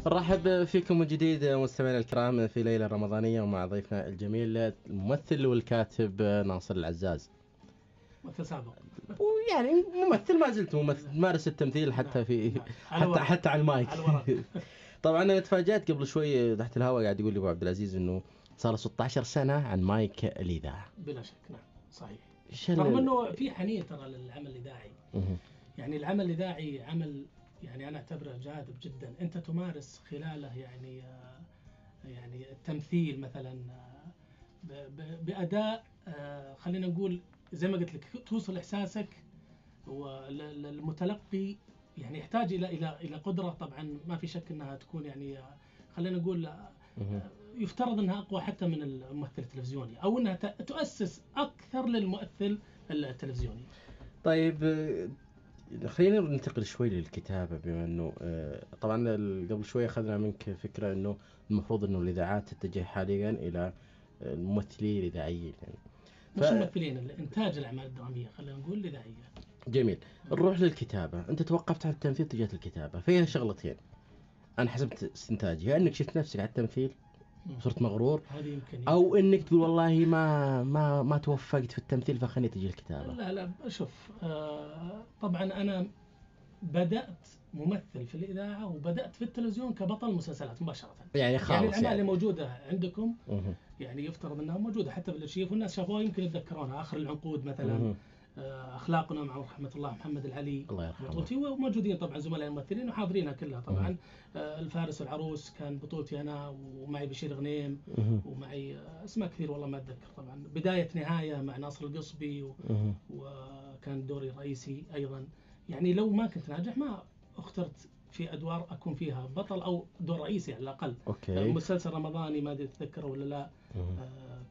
نرحب فيكم من جديد مستمعينا الكرام في ليلة رمضانية ومع ضيفنا الجميل الممثل والكاتب ناصر العزاز. متسابق ويعني ممثل، ما زلت ممثل، مارس التمثيل حتى في حتى على المايك. طبعا انا تفاجأت قبل شوي تحت الهواء، قاعد يقول لي ابو عبد العزيز انه صار 16 سنة عن مايك الإذاعة. بلا شك، نعم صحيح. رغم انه في حنين ترى للعمل الإذاعي. يعني العمل الإذاعي عمل، يعني أنا أعتبره جاذب جدا. أنت تمارس خلاله يعني التمثيل مثلا بأداء، خلينا نقول زي ما قلت لك، توصل إحساسك والمتلقي يعني يحتاج إلى قدرة. طبعا ما في شك أنها تكون يعني خلينا نقول يفترض أنها أقوى حتى من الممثل التلفزيوني، أو أنها تؤسس أكثر للممثل التلفزيوني. طيب خلينا ننتقل شوي للكتابة، بما أنه طبعا قبل شوي أخذنا منك فكرة أنه المفروض أنه الإذاعات تتجه حاليا إلى الممثلين الإذاعيين يعني. مش الممثلين، الإنتاج الأعمال الدرامية، خلينا نقول الإذاعية. جميل. نروح للكتابة. أنت توقفت عن التمثيل تجاه الكتابة، فيها شغلتين أنا حسبت استنتاجي، يا أنك شفت نفسك على التمثيل وصرت مغرور، أو أنك تقول والله ما توفقت في التمثيل فخلني تجي الكتابة. لا شوف، طبعا أنا بدأت ممثل في الإذاعة وبدأت في التلفزيون كبطل مسلسلات مباشرة. يعني خالص يعني الأعمال اللي موجودة عندكم يعني يفترض أنها موجودة حتى بالأرشيف، والناس شافوها يمكن يتذكرونها. آخر العنقود مثلا، أخلاقنا مع رحمة الله محمد العلي، الله يرحمه، وموجودين طبعا زملاء الممثلين وحاضرينها كلها طبعا. الفارس والعروس كان بطولتي أنا، ومعي بشير غنيم، ومعي أسماء كثير والله ما أتذكر. طبعا بداية نهاية مع ناصر القصبي، وكان دوري رئيسي أيضا. يعني لو ما كنت ناجح ما اخترت في أدوار أكون فيها بطل أو دور رئيسي على الأقل. مسلسل رمضاني ما أدري تذكره ولا لا،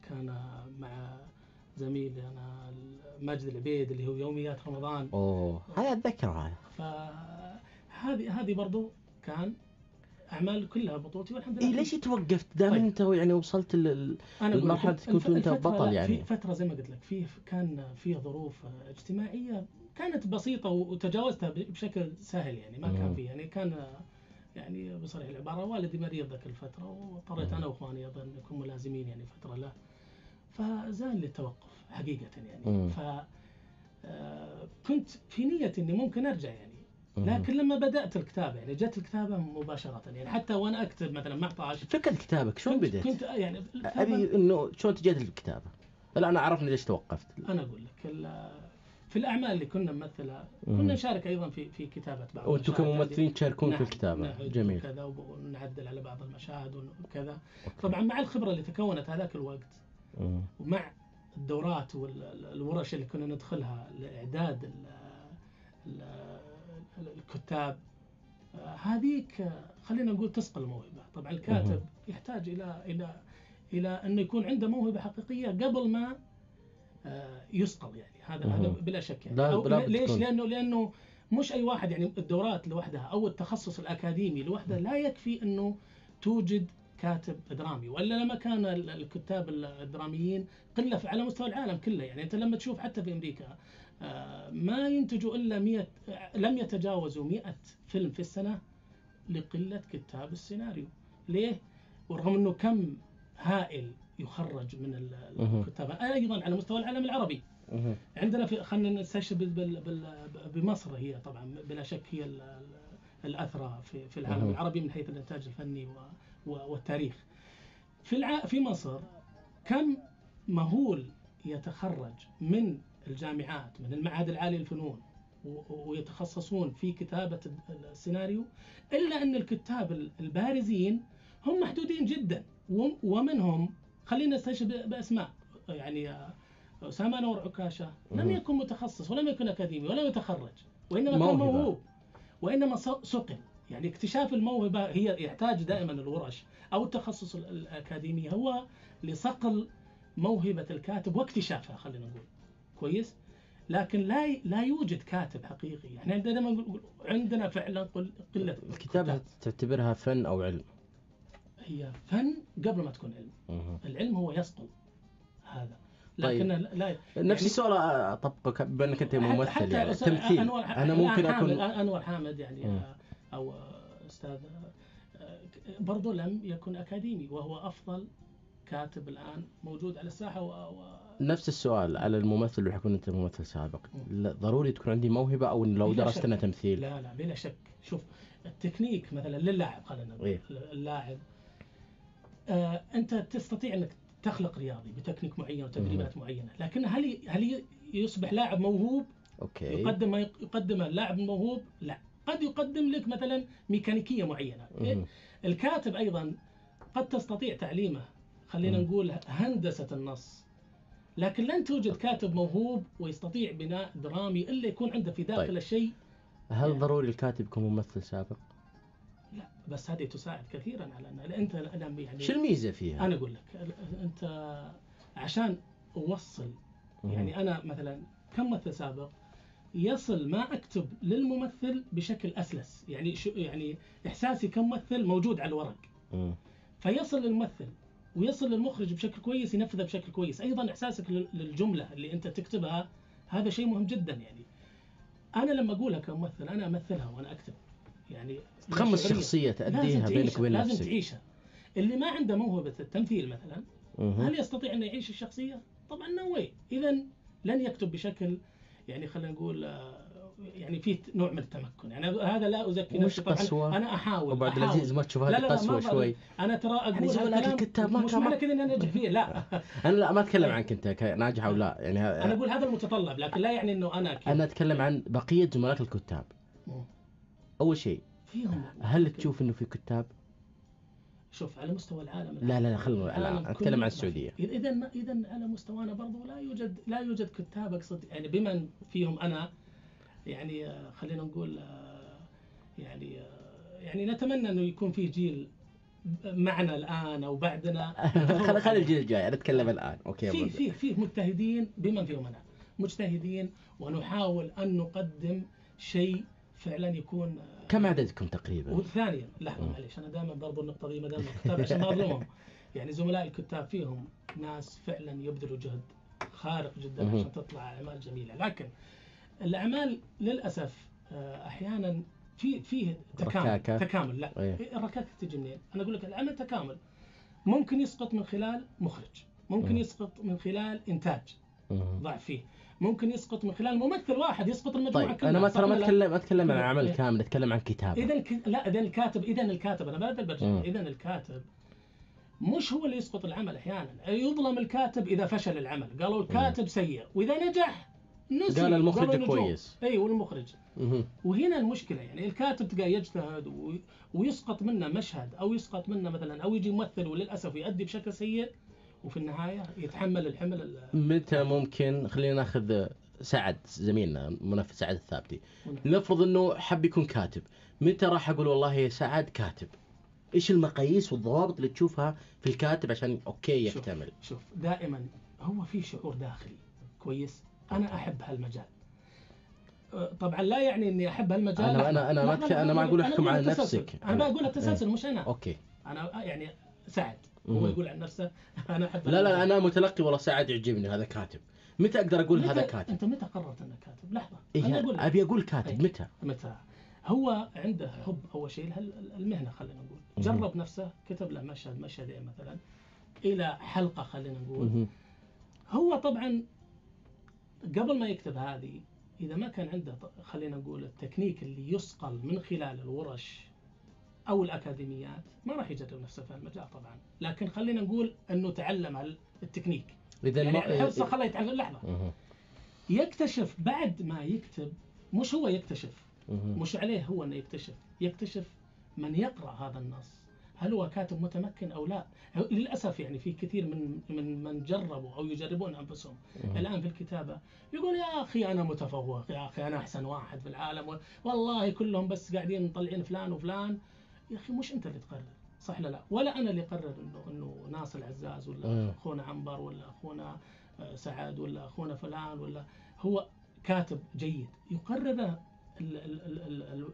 كان مع زميلي أنا ماجد العبيد اللي هو يوميات رمضان. هذا أتذكره. فهذه برضو كان أعمال كلها بطولتي والحمد لله. ليش توقفت دام أنت يعني وصلت للمرحلة كنت أنت بطل؟ يعني في فترة زي ما قلت لك كان في ظروف اجتماعية كانت بسيطة وتجاوزتها بشكل سهل. يعني ما كان في كان يعني بصريح العبارة والدي مريض ذاك الفترة، واضطريت أنا وإخواني أيضا نكون ملازمين يعني فترة له، فزال لي التوقف حقيقة يعني. كنت في نية إني ممكن أرجع يعني، لكن لما بدأت الكتابة يعني جت الكتابة مباشرة. يعني حتى وأنا أكتب مثلا مع طاش فكرة كتابك شلون بدأت؟ كنت يعني أبي إنه شلون تجد الكتابة. لا أنا عرفني ليش توقفت. أنا أقول لك في الأعمال اللي كنا نمثلها كنا نشارك أيضا في كتابة بعض المشاهد. وأنتم كممثلين تشاركون في الكتابة. جميل. وكذا ونعدل على بعض المشاهد وكذا. طبعا مع الخبرة اللي تكونت هذاك الوقت، ومع الدورات والورش اللي كنا ندخلها لإعداد الكتاب، هذيك خلينا نقول تسقل الموهبة. طبعا الكاتب يحتاج إلى أنه يكون عنده موهبة حقيقية قبل ما يسقل. يعني هذا بلا شك يعني. ليش؟ لأنه مش أي واحد يعني الدورات لوحدها أو التخصص الأكاديمي لوحده لا يكفي أنه توجد كاتب درامي، ولا لما كان الكتاب الدراميين قلة على مستوى العالم كله. يعني أنت لما تشوف حتى في أمريكا ما ينتجوا إلا 100، لم يتجاوزوا 100 فيلم في السنة لقلة كتاب السيناريو. ليه؟ ورغم أنه كم هائل يخرج من الكتاب أيضا على مستوى العالم العربي. عندنا خلينا نستشهد بمصر، هي طبعا بلا شك هي الأثرى في العالم العربي من حيث الإنتاج الفني والتاريخ. في مصر كم مهول يتخرج من الجامعات من المعهد العالي للفنون ويتخصصون في كتابة السيناريو، إلا أن الكتاب البارزين هم محدودين جدا. ومنهم خلينا نستشهد بأسماء، يعني أسامة نور عكاشة لم يكن متخصص ولم يكن أكاديمي ولم يتخرج، وإنما كان موهوب وإنما سقل. يعني اكتشاف الموهبة هي يحتاج دائما الورش أو التخصص الأكاديمي هو لصقل موهبة الكاتب واكتشافها، خلينا نقول كويس. لكن لا يوجد كاتب حقيقي. يعني عندنا فعلا قلة. الكتابة تعتبرها فن أو علم؟ هي فن قبل ما تكون علم. العلم هو يصقل هذا. لكن طيب. لا نفس السؤال أطبقك بأنك أنت ممثل يعني تمثيل. أنا ممكن أكون أنور حامد يعني أو أستاذ برضو لم يكن أكاديمي، وهو أفضل كاتب الآن موجود على الساحة نفس السؤال على الممثل، بحكم أنت ممثل سابق، ضروري تكون عندي موهبة أو إن لو درست أنا تمثيل؟ لا بلا شك. شوف التكنيك مثلا للاعب، خلينا نقول اللاعب أنت تستطيع أنك تخلق رياضي بتكنيك معين وتدريبات معينة، لكن هل يصبح لاعب موهوب؟ أوكي. يقدم ما يقدمه اللاعب الموهوب؟ لا، قد يقدم لك مثلا ميكانيكية معينة. الكاتب أيضا قد تستطيع تعليمه، خلينا نقول هندسة النص، لكن لن توجد كاتب موهوب ويستطيع بناء درامي إلا يكون عنده في داخل الشيء. هل يعني ضروري الكاتب يكون ممثل سابق؟ لا، بس هذه تساعد كثيرا على أن أنت يعني شو الميزة فيها؟ أنا أقول لك، أنت عشان أوصل يعني أنا مثلا كممثل سابق يصل ما أكتب للممثل بشكل أسلس، يعني إحساسي كممثل موجود على الورق، فيصل للممثل ويصل للمخرج بشكل كويس، ينفذه بشكل كويس. أيضا إحساسك للجملة اللي أنت تكتبها هذا شيء مهم جدا. يعني أنا لما أقولها كممثل أنا أمثلها وأنا أكتب، يعني تخمس شخصية تأديها بينك وبين نفسك، لازم تعيشها. اللي ما عنده موهبة التمثيل مثلا هل يستطيع أن يعيش الشخصية؟ طبعا no way. إذا لن يكتب بشكل يعني خلينا نقول يعني فيه نوع من التمكن. يعني هذا لا أزكي نفسي طبعا، أنا أحاول. أبو عبد العزيز ما تشوف هذه قسوة شوي؟ أنا ترى أقول يعني الكتاب مش معنى كذا إن أنا ناجح فيه، لا. أنا لا ما أتكلم عنك أنت ناجح أو لا، يعني أنا أقول هذا المتطلب، لكن لا يعني إنه أنا أتكلم عن بقية زملاء الكتاب. أول شيء فيهم، هل تشوف إنه في كتاب؟ شوف على مستوى العالم، لا خلينا نتكلم عن السعودية. إذا على مستوانا برضو لا يوجد كتاب، أقصد يعني بمن فيهم أنا يعني خلينا نقول يعني نتمنى إنه يكون فيه جيل معنا الآن أو بعدنا. خلي الجيل الجاي، أنا أتكلم الآن. أوكي. فيه مجتهدين بمن فيهم أنا مجتهدين، ونحاول أن نقدم شيء فعلا يكون. كم عددكم تقريبا؟ وثانيا لحظة معليش، أنا دائما برضو النقطة دي ما دام الكتاب عشان ما أظلمهم. يعني زملاء الكتاب فيهم ناس فعلا يبذلوا جهد خارق جدا عشان تطلع أعمال جميلة، لكن الأعمال للأسف أحيانا فيه تكامل. لا الركاكة تجي منين؟ أنا أقول لك العمل تكامل ممكن يسقط من خلال مخرج، ممكن يسقط من خلال إنتاج ضعف فيه، ممكن يسقط من خلال ممثل واحد يسقط المجموعة. طيب أنا ما أتكلم عن عمل كامل، أتكلم عن كتابة. إذا الكاتب أنا بدل برجع. إذا الكاتب مش هو اللي يسقط العمل، أحيانا يظلم الكاتب إذا فشل العمل، قالوا الكاتب سيء، وإذا نجح قال المخرج كويس. والمخرج. وهنا المشكلة، يعني الكاتب تلقى يجتهد ويسقط منه مشهد أو يسقط منه مثلا، أو يجي ممثل وللأسف يؤدي بشكل سيء، وفي النهاية يتحمل الحمل. متى ممكن خلينا ناخذ سعد زميلنا منفذ سعد الثابتي، نفرض انه حب يكون كاتب، متى راح اقول والله يا سعد كاتب؟ ايش المقاييس والضوابط اللي تشوفها في الكاتب عشان اوكي يكتمل؟ شوف دائما هو في شعور داخلي كويس، انا احب هالمجال. طبعا لا يعني اني احب هالمجال. انا ما اقول احكم على نفسك، انا بقول التسلسل مش انا. اوكي. انا يعني سعد هو يقول عن نفسه انا احب. لا انا متلقي والله سعد يعجبني هذا كاتب. متى اقدر اقول هذا كاتب؟ انت متى قررت انك كاتب؟ لحظه ابي اقول كاتب. متى هو عنده حب اول شيء المهنه، خلينا نقول جرب نفسه، كتب له مشهدين مثلا الى حلقه، خلينا نقول. هو طبعا قبل ما يكتب هذه، اذا ما كان عنده خلينا نقول التكنيك اللي يصقل من خلال الورش او الاكاديميات، ما راح يجرب نفسه في المجال طبعا. لكن خلينا نقول انه تعلم التكنيك. اذا يعني حرصه خليه يتعلم. لحظه يكتشف بعد ما يكتب، مش هو يكتشف، مش عليه هو انه يكتشف من يقرأ هذا النص، هل هو كاتب متمكن او لا. للاسف يعني في كثير من جربوا او يجربون انفسهم الان في الكتابه، يقول يا اخي انا متفوق، يا اخي انا احسن واحد في العالم، والله كلهم بس قاعدين مطلعين فلان وفلان. يا اخي مش انت اللي تقرر، صح لا؟ ولا انا اللي اقرر انه ناصر العزاز ولا اخونا عنبر ولا اخونا سعد ولا اخونا فلان، ولا هو كاتب جيد يقرر.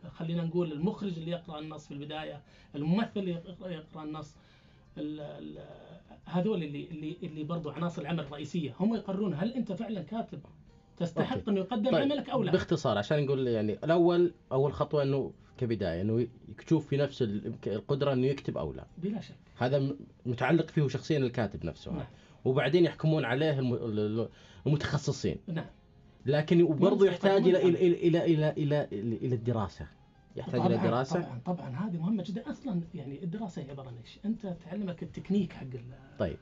خلينا نقول المخرج اللي يقرأ النص في البداية، الممثل اللي يقرأ النص، هذول اللي برضو عناصر العمل الرئيسية، هم يقررون هل أنت فعلا كاتب تستحق أنه يقدم عملك أو لا. باختصار عشان نقول يعني أول خطوة أنه كبداية انه يشوف في نفس القدرة انه يكتب او لا. بلا شك هذا متعلق فيه شخصيا الكاتب نفسه. نعم. وبعدين يحكمون عليه المتخصصين. نعم. لكن برضو يحتاج منطقة. الى الدراسة. يحتاج الى دراسة. طبعا هذه مهمة جدا. اصلا يعني الدراسة هي عبارة عن ايش؟ انت تعلمك التكنيك حق طيب.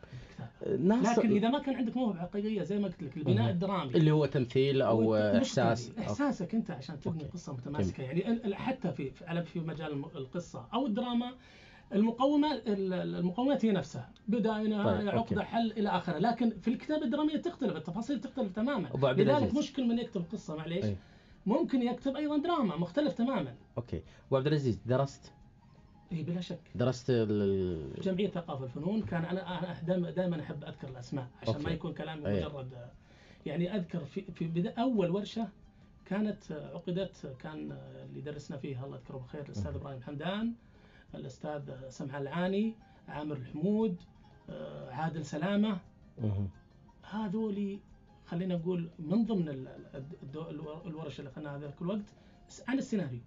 لكن اذا ما كان عندك موهبة حقيقية زي ما قلت لك البناء الدرامي اللي هو تمثيل او احساس، احساسك انت عشان تبني قصة متماسكة. يعني حتى في مجال القصة او الدراما، المقومات هي نفسها، بداية نهاية عقدة حل إلى آخره. لكن في الكتابة الدرامية تختلف، التفاصيل تختلف تماما. لذلك مشكل من يكتب قصة معليش ممكن يكتب أيضا دراما مختلف تماما. أوكي. وعبد العزيز درست؟ إيه بلا شك. درست جمعية ثقافة الفنون. كان أنا دائما أحب أذكر الأسماء عشان ما يكون كلامي مجرد يعني. أذكر في أول ورشة كانت عقدت، كان اللي درسنا فيها الله يذكره بخير الأستاذ إبراهيم حمدان، الأستاذ سمع العاني، عامر الحمود، عادل سلامة. هذولي خلينا نقول من ضمن الورش اللي أخذناها هذا كل وقت عن السيناريو.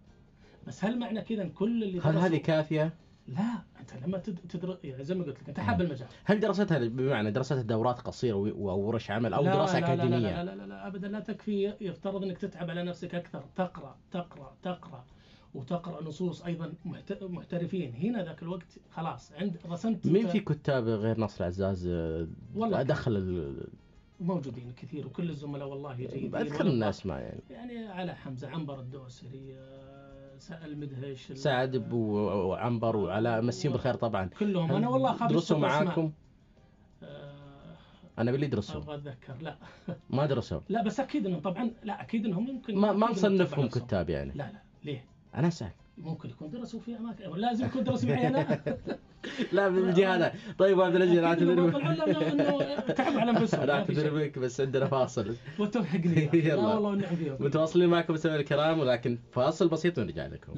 بس هل معنى كذا كل اللي هل هذه كافية؟ لا، أنت لما تدرس يعني زي ما قلت لك أنت حاب المجال. هل دراستها بمعنى دراستها دورات قصيرة وورش عمل أو دراسة أكاديمية؟ لا لا لا لا أبدا لا تكفي. يفترض أنك تتعب على نفسك أكثر، تقرأ وتقرأ نصوص أيضا محترفين. هنا ذاك الوقت خلاص رسمت. مين في كتاب غير نصر عزاز أدخل موجودين كثير، وكل الزملاء والله جيدين. أذكر الناس ما يعني على حمزة، عنبر الدوسري، المدهش، سعد وعنبر وعلاء، مسيهم بالخير طبعا كلهم. أنا والله خاف درسوا معاكم. أنا باللي درسوا أبغى أتذكر. لا ما درسوا. لا بس أكيد إنهم طبعا، لا أكيد إنهم يمكن ما نصنفهم كتاب يعني. لا ليه؟ أنا أسأل. ممكن يكون درسوا في أماكن، لازم يكون درسوا معي أنا. لا بالجهة هذا. طيب عبد العزيز أعتذر منك. إنه تعب على أنفسهم. أنا أعتذر منك بس عندنا فاصل. وتوفقني. لا والله ونعم فيهم. متواصلين معكم مستمعينا الكرام، ولكن فاصل بسيط ونرجع لكم.